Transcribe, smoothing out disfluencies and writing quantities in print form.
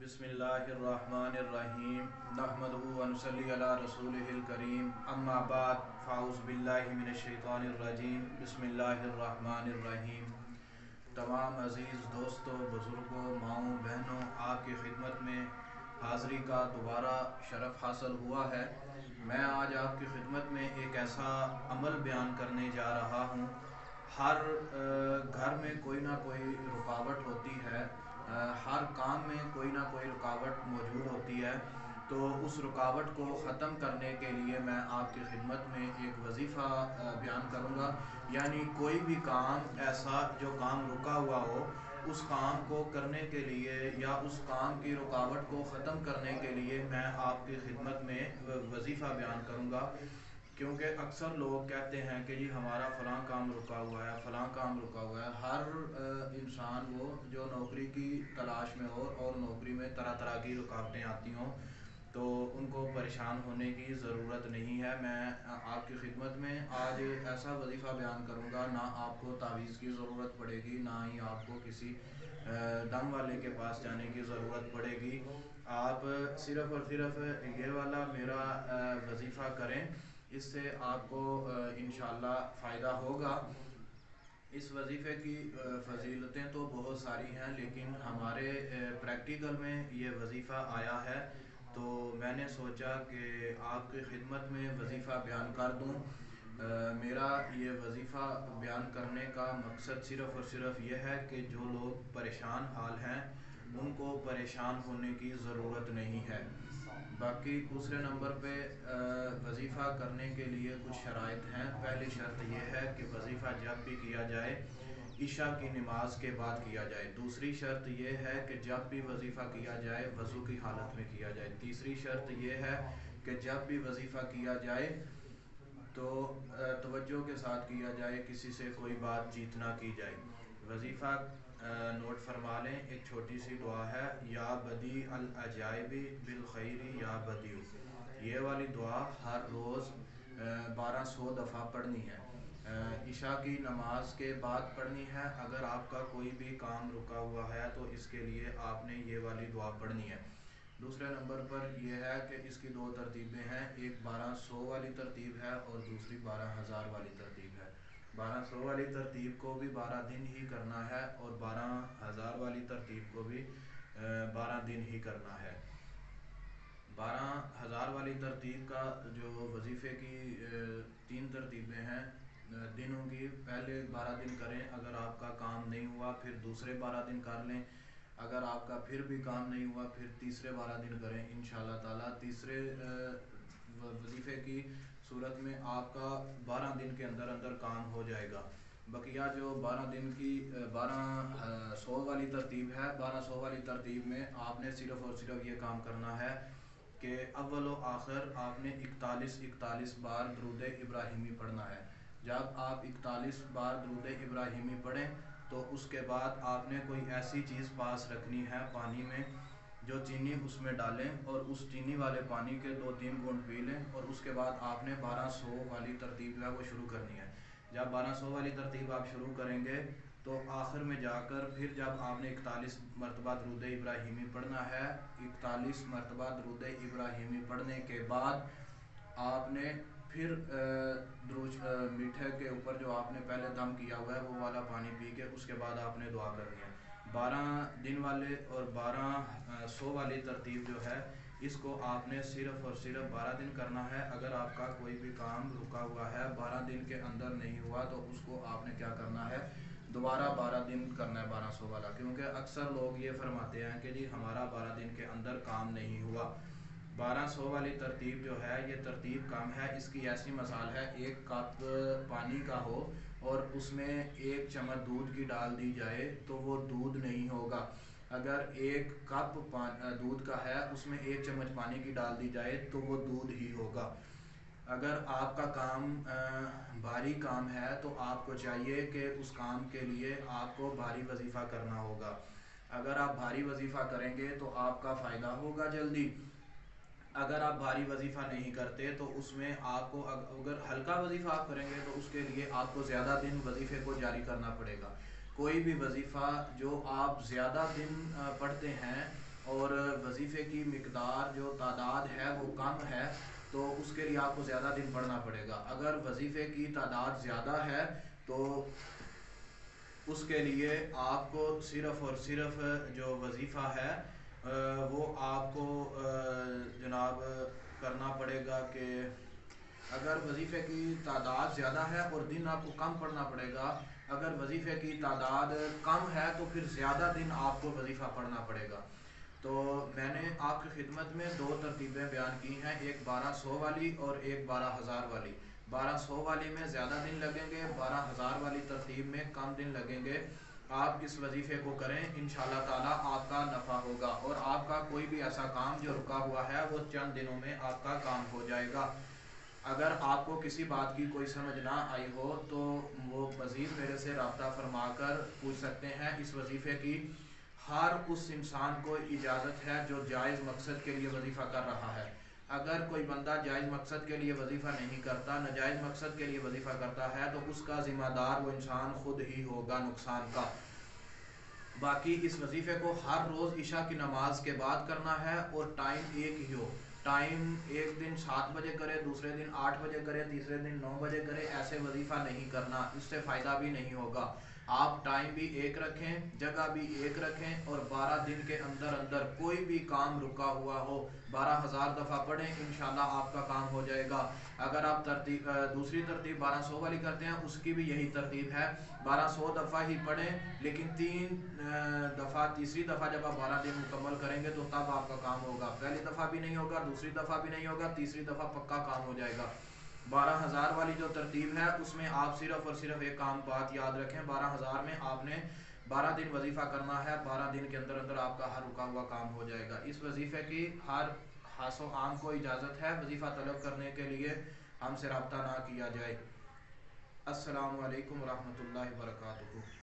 बिस्मिल्लाहिर्रहमानिर्रहीम नहमदुहु व नुसल्ली अला रसूलिहिल करीम अम्मा बाद फ़ाऊज़ु बिल्लाहि मिनश्शैतानिर्रजीम बिस्मिल्लाहिर्रहमानिर्रहीम। तमाम अज़ीज़ दोस्तों, बुज़ुर्गों, माओं, बहनों, आपकी खिदमत में हाज़री का दोबारा शरफ़ हासिल हुआ है। मैं आज आपकी खिदमत में एक ऐसा अमल बयान करने जा रहा हूँ। हर घर में कोई ना कोई रुकावट होती है, हर काम में कोई ना कोई रुकावट मौजूद होती है। तो उस रुकावट को ख़त्म करने के लिए मैं आपकी खिदमत में एक वजीफ़ा बयान करूँगा। यानी कोई भी काम ऐसा जो काम रुका हुआ हो, उस काम को करने के लिए या उस काम की रुकावट को ख़त्म करने के लिए मैं आपकी खिदमत में वजीफ़ा बयान करूँगा। क्योंकि अक्सर लोग कहते हैं कि जी हमारा फ़लाँ काम रुका हुआ है, फ़लाँ काम रुका हुआ है। हर इंसान वो जो नौकरी की तलाश में हो और नौकरी में तरह तरह की रुकावटें आती हों, तो उनको परेशान होने की ज़रूरत नहीं है। मैं आपकी खिदमत में आज ऐसा वजीफ़ा बयान करूँगा, ना आपको तावीज़ की ज़रूरत पड़ेगी, ना ही आपको किसी दम वाले के पास जाने की ज़रूरत पड़ेगी। आप सिर्फ़ और सिर्फ ये वाला मेरा वजीफ़ा करें, इससे आपको इंशाअल्लाह फ़ायदा होगा। इस वजीफ़े की फ़जीलतें तो बहुत सारी हैं, लेकिन हमारे प्रैक्टिकल में ये वजीफ़ा आया है, तो मैंने सोचा कि आपकी खिदमत में वजीफ़ा बयान कर दूँ। मेरा ये वजीफ़ा बयान करने का मकसद सिर्फ़ और सिर्फ ये है कि जो लोग परेशान हाल हैं, उनको परेशान होने की ज़रूरत नहीं है। बाकी दूसरे नंबर पे वजीफ़ा करने के लिए कुछ शराइत हैं। पहली शर्त यह है कि वजीफ़ा जब भी किया जाए इशा की नमाज के बाद किया जाए। दूसरी शर्त यह है कि जब भी वजीफ़ा किया जाए वज़ू की हालत में किया जाए। तीसरी शर्त यह है कि जब भी वजीफ़ा किया जाए तो तवज्जो के साथ किया जाए, किसी से कोई बातचीत ना की जाए। वजीफ़ा नोट फरमा लें, एक छोटी सी दुआ है, या बदी अल अजाइबी बिल खैरी या बदीउ। ये वाली दुआ हर रोज़ 1200 दफ़ा पढ़नी है। इशा की नमाज के बाद पढ़नी है। अगर आपका कोई भी काम रुका हुआ है तो इसके लिए आपने ये वाली दुआ पढ़नी है। दूसरे नंबर पर यह है कि इसकी दो तरतीबें हैं, एक 1200 वाली तरतीब है और दूसरी 12,000 वाली तरतीब है। 1200 वाली तरतीब को भी 12 दिन ही करना है और 12,000 वाली तरतीब को भी 12 दिन ही करना है। 12,000 वाली तरतीब का जो वजीफ़े की 3 तरतीबें हैं दिनों की, पहले 12 दिन करें, अगर आपका काम नहीं हुआ फिर दूसरे 12 दिन कर लें, अगर आपका फिर भी काम नहीं हुआ फिर तीसरे 12 दिन करें। इंशाअल्लाह ताला तीसरे वजीफ़े की सूरत में आपका 12 दिन के अंदर अंदर काम हो जाएगा। बकिया जो 12 दिन की 1200 वाली तरतीब है, 1200 वाली तरतीब में आपने सिर्फ़ और सिर्फ ये काम करना है कि अव्वल व आखिर आपने 41 बार दुरूद इब्राहिमी पढ़ना है। जब आप 41 बार दुरूद इब्राहिमी पढ़ें तो उसके बाद आपने कोई ऐसी चीज़ पास रखनी है पानी में, जो चीनी उसमें डालें और उस चीनी वाले पानी के 2-3 घूंट पी लें, और उसके बाद आपने 1200 वाली तरतीब जो है वो शुरू करनी है। जब 1200 वाली तरतीब आप शुरू करेंगे तो आखिर में जाकर फिर जब आपने 41 मरतबा दुरूद इब्राहिमी पढ़ना है, 41 मरतबा दुरूद इब्राहिमी पढ़ने के बाद आपने फिर मीठे के ऊपर जो आपने पहले दम किया हुआ है वो वाला पानी पी के उसके बाद आपने दुआ करनी है। 12 दिन वाले और 1200 वाली तरतीब जो है, इसको आपने सिर्फ़ और सिर्फ 12 दिन करना है। अगर आपका कोई भी काम रुका हुआ है 12 दिन के अंदर नहीं हुआ तो उसको आपने क्या करना है, दोबारा 12 दिन करना है 1200 वाला। क्योंकि अक्सर लोग ये फरमाते हैं कि जी हमारा 12 दिन के अंदर काम नहीं हुआ। 1200 वाली तरतीब जो है ये तरतीब कम है। इसकी ऐसी मिसाल है, एक कप पानी का हो और उसमें 1 चम्मच दूध की डाल दी जाए तो वो दूध नहीं होगा। अगर 1 कप दूध का है उसमें 1 चम्मच पानी की डाल दी जाए तो वो दूध ही होगा। अगर आपका काम भारी काम है तो आपको चाहिए कि उस काम के लिए आपको भारी वजीफ़ा करना होगा। अगर आप भारी वजीफ़ा करेंगे तो आपका फ़ायदा होगा जल्दी। अगर आप भारी वजीफ़ा नहीं करते तो उसमें आपको, अगर हल्का वजीफ़ा आप करेंगे तो उसके लिए आपको ज़्यादा दिन वजीफ़े को जारी करना पड़ेगा। कोई भी वजीफ़ा जो आप ज़्यादा दिन पढ़ते हैं اور وظیفے کی مقدار جو تعداد ہے وہ کم ہے تو اس کے لیے آپ کو زیادہ دن پڑھنا پڑے گا. اگر وظیفے کی تعداد زیادہ ہے تو اس کے لیے آپ کو صرف اور صرف جو وظیفہ ہے وہ آپ کو جناب کرنا پڑے گا کہ اگر وظیفے کی تعداد زیادہ ہے اور دن آپ کو کم پڑھنا پڑے گا. اگر وظیفے کی تعداد کم ہے تو پھر زیادہ دن آپ کو وظیفہ پڑھنا پڑے گا. تو میں نے آپ کی خدمت میں دو ترتیبیں بیان کی ہیں, ایک 1200 والی اور ایک 12,000 والی. 1200 والی میں زیادہ دن لگیں گے, 12,000 والی ترتیب میں کم دن لگیں گے. آپ اس وظیفے کو کریں, انشاءاللہ تعالی آپ کا نفع ہوگا اور آپ کا کوئی بھی ایسا کام جو رکا ہوا ہے وہ چند دنوں میں آپ کا کام ہو جائے گا. اگر آپ کو کسی بات کی کوئی سمجھ نہ آئی ہو تو وہ مزید میرے سے رابطہ فرما کر پوچھ سکتے ہیں. اس وظیفے کی ہر اس انسان کو اجازت ہے جو جائز مقصد کے لیے وظیفہ کر رہا ہے. اگر کوئی بندہ جائز مقصد کے لیے وظیفہ نہیں کرتا, ناجائز مقصد کے لیے وظیفہ کرتا ہے تو اس کا ذمہ دار وہ انسان خود ہی ہوگا نقصان کا. باقی اس وظیفے کو ہر روز عشاء کی نماز کے بعد کرنا ہے اور ٹائم ایک ہی ہو. ٹائم ایک دن 7 بجے کرے, دوسرے دن 8 بجے کرے, تیسرے دن 9 بجے کرے, ایسے وظیفہ نہیں کرنا, اس سے فائدہ بھی نہیں ہوگا. آپ ٹائم بھی ایک رکھیں, جگہ بھی ایک رکھیں اور 12 دن کے اندر اندر کوئی بھی کام رکا ہوا ہو 12,000 دفعہ پڑھیں, انشاءاللہ آپ کا کام ہو جائے گا. اگر آپ دوسری ترتیب 1200 والی کرتے ہیں اس کی بھی یہی ترتیب ہے, 1200 دفعہ ہی پڑھیں لیکن 3 دفعہ, تیسری دفعہ جب آپ 12 دن مکمل کریں گے تو تب آپ کا کام ہوگا. پہلی دفعہ بھی نہیں ہوگا, دوسری دفعہ بھی نہیں ہوگا, تیسری دفعہ پکا کام ہو جائے گا. 12,000 والی جو ترتیب ہے اس میں آپ صرف اور صرف ایک کام بات یاد رکھیں, 12,000 میں آپ نے 12 دن وظیفہ کرنا ہے, 12 دن کے اندر اندر آپ کا ہر رکا ہوا کام ہو جائے گا. اس وظیفے کی ہر خاص و عام کو اجازت ہے وظیفہ طلب کرنے کے لیے ہم سے رابطہ نہ کیا جائے. السلام علیکم ورحمۃ اللہ وبرکاتہ.